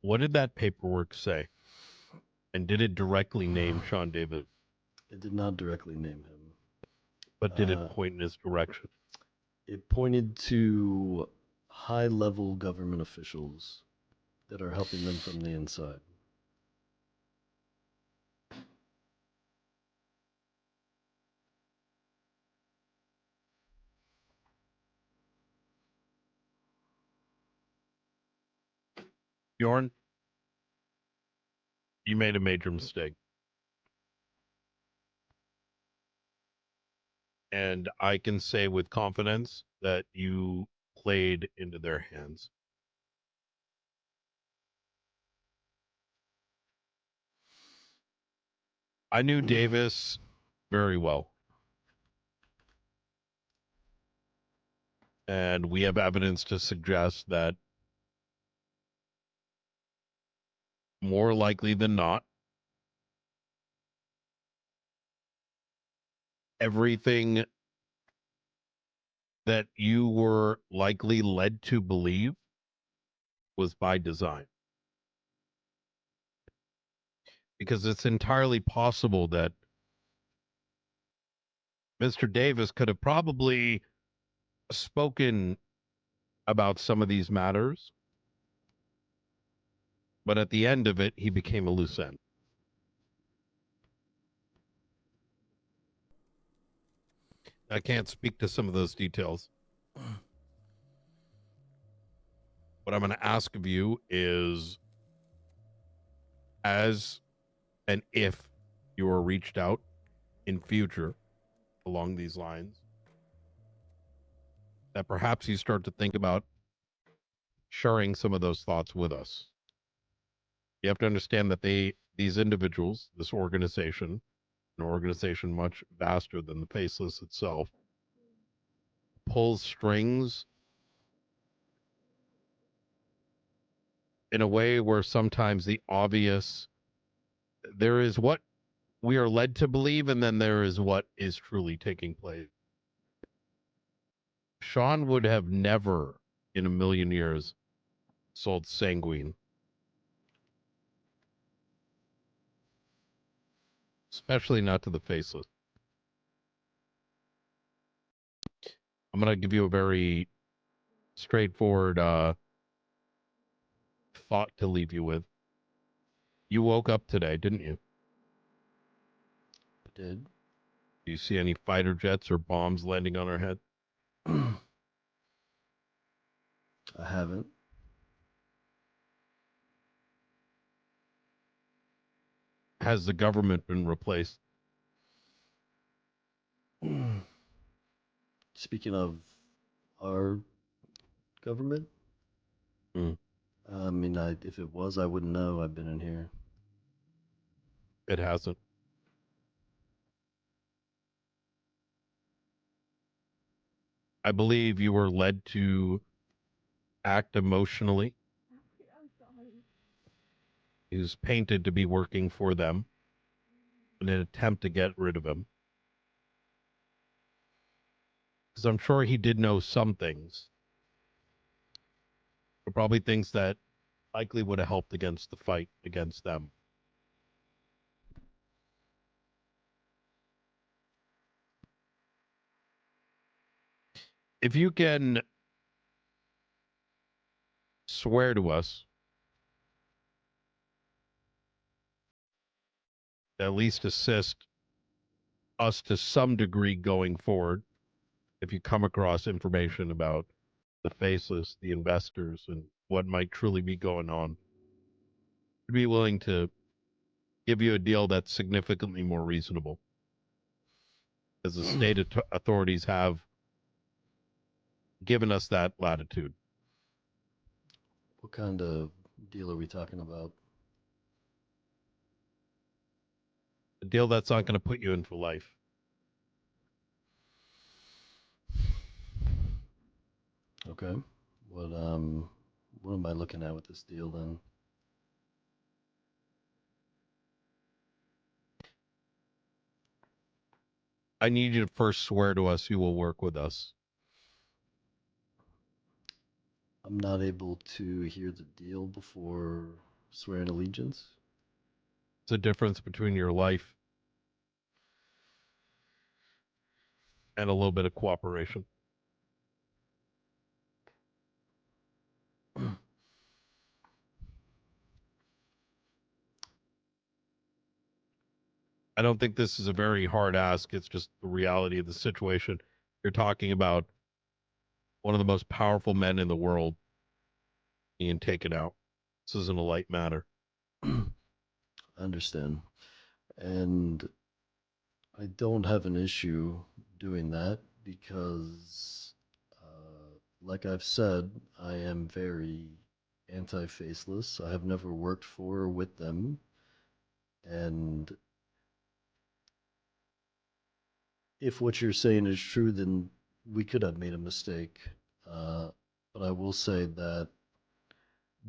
What did that paperwork say? And did it directly name Sean Davis? It did not directly name him. But did it point in his direction? It pointed to high-level government officials that are helping them from the inside. Bjorn, you made a major mistake. And I can say with confidence that you played into their hands. I knew Davis very well. And we have evidence to suggest that more likely than not, everything that you were likely led to believe was by design. Because it's entirely possible that Mr. Davis could have probably spoken about some of these matters, but at the end of it, he became a loose end. I can't speak to some of those details. What I'm going to ask of you is, as and if you are reached out in future along these lines, that perhaps you start to think about sharing some of those thoughts with us. You have to understand that these individuals, this organization, an organization much vaster than the Faceless itself, pulls strings in a way where sometimes the obvious, there is what we are led to believe, and then there is what is truly taking place. Sean would have never in a million years sold Sanguine, especially not to the Faceless. I'm going to give you a very straightforward thought to leave you with. You woke up today, didn't you? I did. Do you see any fighter jets or bombs landing on our head? I haven't. Has the government been replaced? Speaking of our government, Mm, I mean, if it was, I wouldn't know. I've been in here. it hasn't. I believe you were led to act emotionally. He was painted to be working for them in an attempt to get rid of him. Because I'm sure he did know some things, but probably things that likely would have helped against the fight against them. If you can swear to us, at least assist us to some degree going forward, if you come across information about the Faceless, the investors, and what might truly be going on, I'd be willing to give you a deal that's significantly more reasonable, as the state authorities have given us that latitude. What kind of deal are we talking about? A deal that's not going to put you in for life. Okay. What am I looking at with this deal then? I need you to first swear to us you will work with us. I'm not able to hear the deal before Swearing allegiance? It's a difference between your life and a little bit of cooperation. I don't think this is a very hard ask. It's just the reality of the situation. You're talking about one of the most powerful men in the world being taken out. This isn't a light matter. I understand. And I don't have an issue doing that because, like I've said, I am very anti faceless. I have never worked for or with them. And if what you're saying is true, then we could have made a mistake. Uh, but I will say that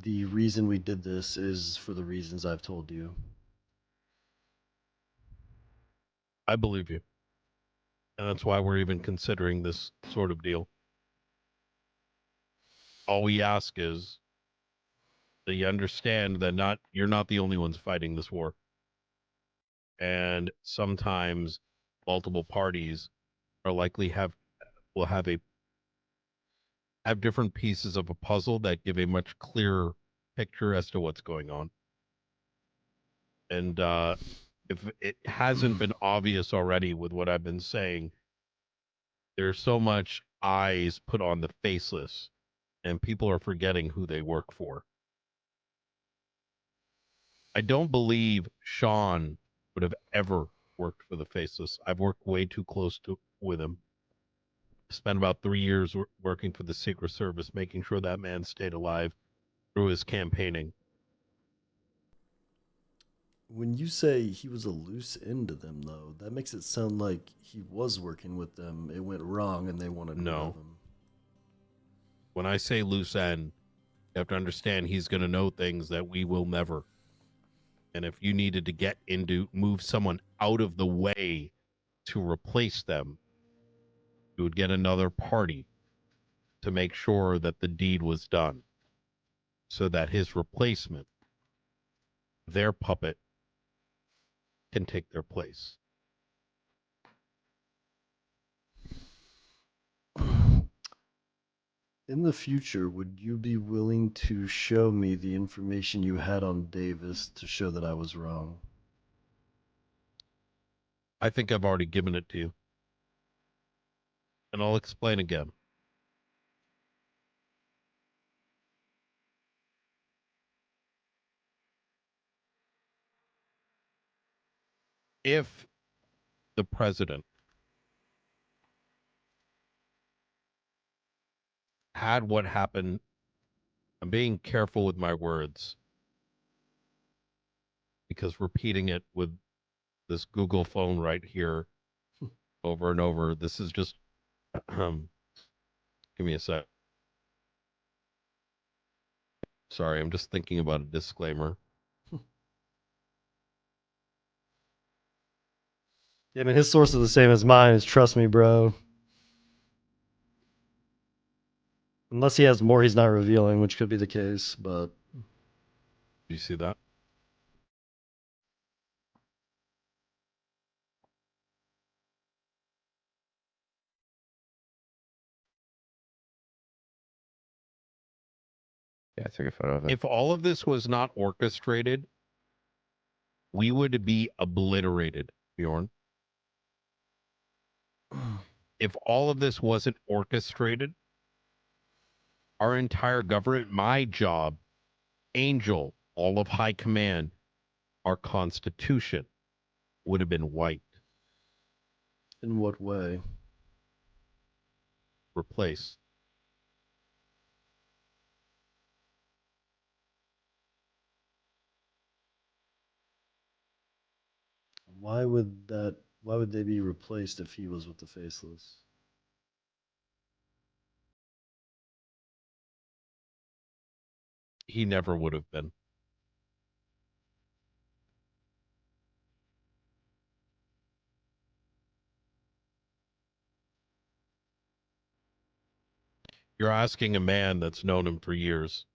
the reason we did this is for the reasons I've told you. I believe you. And that's why we're even considering this sort of deal. All we ask is that you understand that you're not the only ones fighting this war. And sometimes multiple parties are likely will have different pieces of a puzzle that give a much clearer picture as to what's going on. And if it hasn't been obvious already with what I've been saying, there's so much eyes put on the faceless, and people are forgetting who they work for. I don't believe Sean would have ever worked for the faceless. I've worked way too close to with him. Spent about 3 years working for the Secret Service, making sure that man stayed alive through his campaigning. When you say he was a loose end to them, though, that makes it sound like he was working with them. It went wrong and they wanted rid of No. him. When I say loose end, you have to understand he's going to know things that we will never. And if you needed to move someone out of the way to replace them, you would get another party to make sure that the deed was done so that his replacement, their puppet, can take their place. In the future, would you be willing to show me the information you had on Davis to show that I was wrong? I think I've already given it to you. And I'll explain again. If the president had what happened, I'm being careful with my words because repeating it with this Google phone right here over and over, this is just, give me a sec. Sorry, I'm just thinking about a disclaimer. Yeah, I mean, his source is the same as mine. Is trust me, bro. Unless he has more he's not revealing, which could be the case, but Do you see that? Yeah, I took a photo of it. If all of this was not orchestrated, we would be obliterated, Bjorn. If all of this wasn't orchestrated, our entire government, my job, Angel, all of high command, our constitution would have been wiped, in what way? replaced. Why would they be replaced if he was with the faceless? He never would have been. You're asking a man that's known him for years.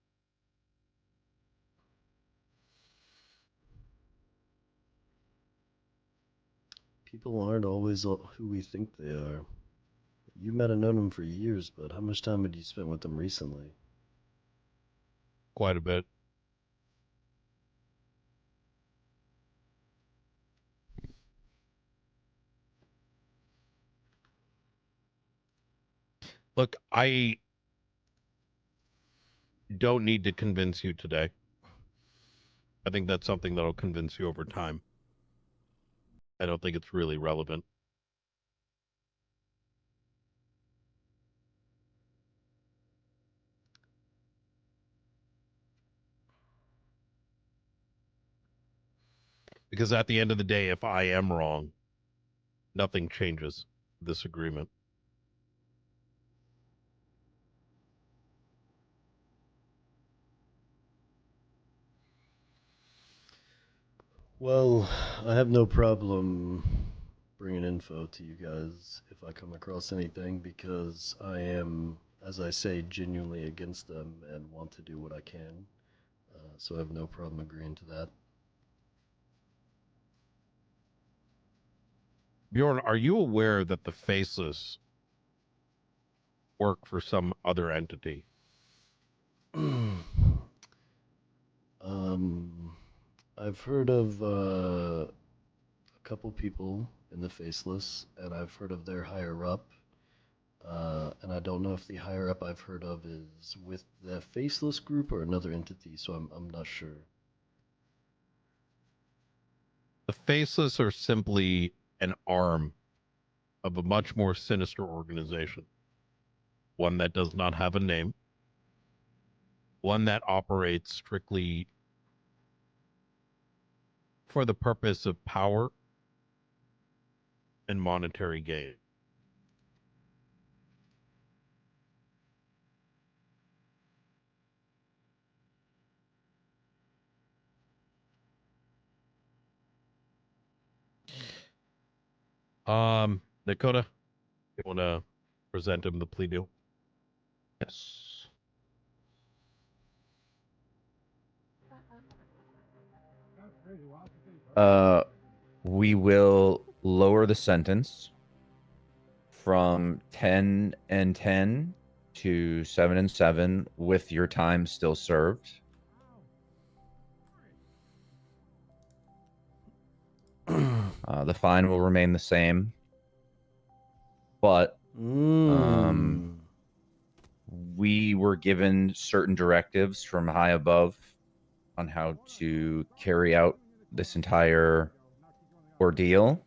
People aren't always who we think they are. You might have known them for years, but how much time had you spent with them recently? Quite a bit. Look, I don't need to convince you today. I think that's something that'll convince you over time. I don't think it's really relevant. Because at the end of the day, if I am wrong, nothing changes this agreement. Well, I have no problem bringing info to you guys if I come across anything because I am, as I say, genuinely against them and want to do what I can. So I have no problem agreeing to that. Bjorn, are you aware that the Faceless work for some other entity? I've heard of a couple people in the Faceless, and I've heard of their higher up. And I don't know if the higher up I've heard of is with the Faceless group or another entity, so I'm not sure. The Faceless are simply an arm of a much more sinister organization. One that does not have a name. One that operates strictly for the purpose of power and monetary gain. Dakota, you want to present him the plea deal? Yes. We will lower the sentence from 10 and 10 to 7 and 7 with your time still served. The fine will remain the same, but we were given certain directives from high above on how to carry out this entire ordeal.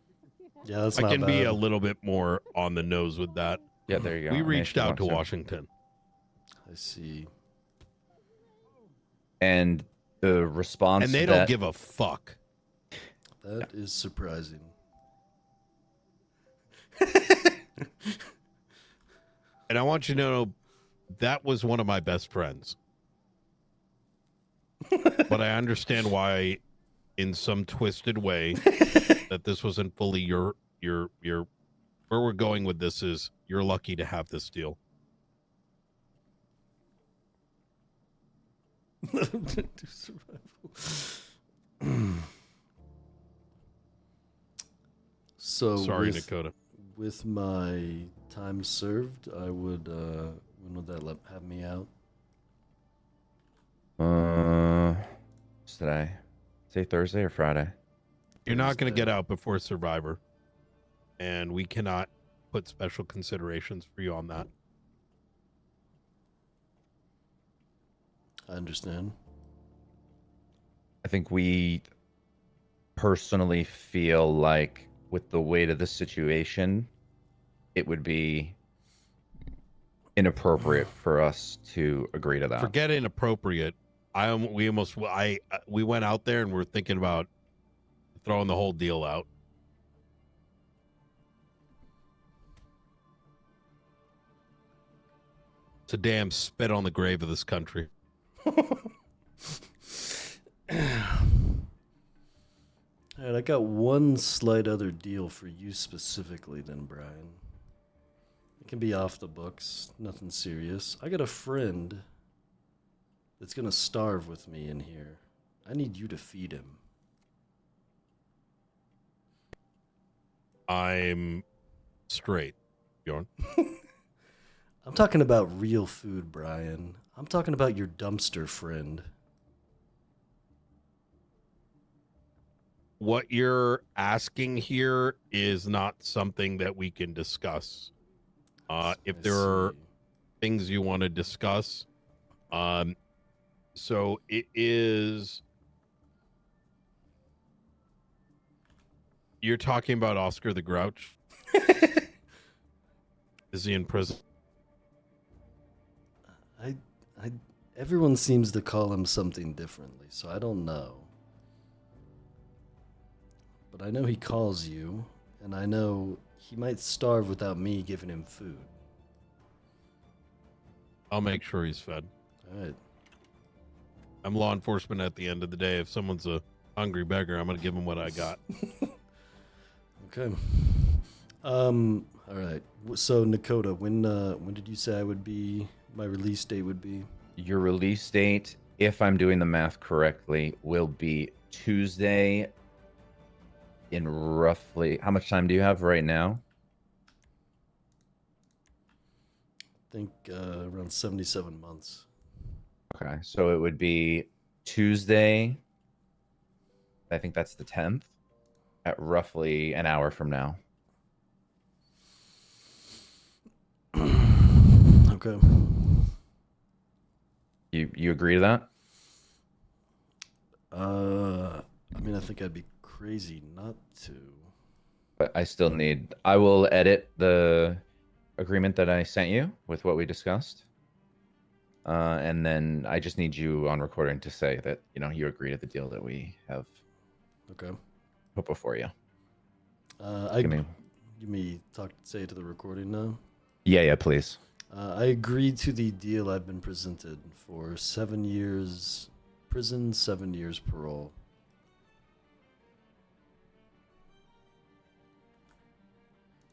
Yeah, that's I not can bad. be a little bit more on the nose with that. Yeah, there you go. We I mean, reached if you out want to Washington. I see. And the response And they that don't give a fuck. That is surprising. And I want you to know that was one of my best friends. But I understand why, in some twisted way, that this wasn't fully your where we're going with this is you're lucky to have this deal. So Sorry, Dakota. with my time served, I would when would that have me out? what's today? Say Thursday or Friday? You're not going to Thursday. get out before Survivor. And we cannot put special considerations for you on that. I understand. I think we personally feel like with the weight of the situation, it would be inappropriate for us to agree to that. Forget inappropriate. We went out there and we're thinking about throwing the whole deal out. It's a damn spit on the grave of this country. Alright, I got one slight other deal for you specifically then, Brian. It can be off the books, nothing serious. I got a friend that's gonna starve with me in here. I need you to feed him. I'm straight, Bjorn. I'm talking about real food, Brian. I'm talking about your dumpster friend. What you're asking here is not something that we can discuss. If I there are see. things you want to discuss, so it is. You're talking about Oscar the Grouch. Is he in prison? I, everyone seems to call him something differently, so I don't know. But I know he calls you, and I know he might starve without me giving him food. I'll make sure he's fed. All right. I'm law enforcement at the end of the day. If someone's a hungry beggar, I'm going to give him what I got. Okay. All right. So Nakota, when did you say my release date would be? Your release date, if I'm doing the math correctly, will be Tuesday in roughly, how much time do you have right now? I think around 77 months. Okay, so it would be Tuesday, I think that's the 10th, at roughly an hour from now. Okay. You agree to that? I mean, I think I'd be crazy not to. But I will edit the agreement that I sent you with what we discussed. And then I just need you on recording to say that, you agree to the deal that we have Okay. put before you. Say it to the recording now. Yeah, please. I agreed to the deal I've been presented for 7 years prison, 7 years parole.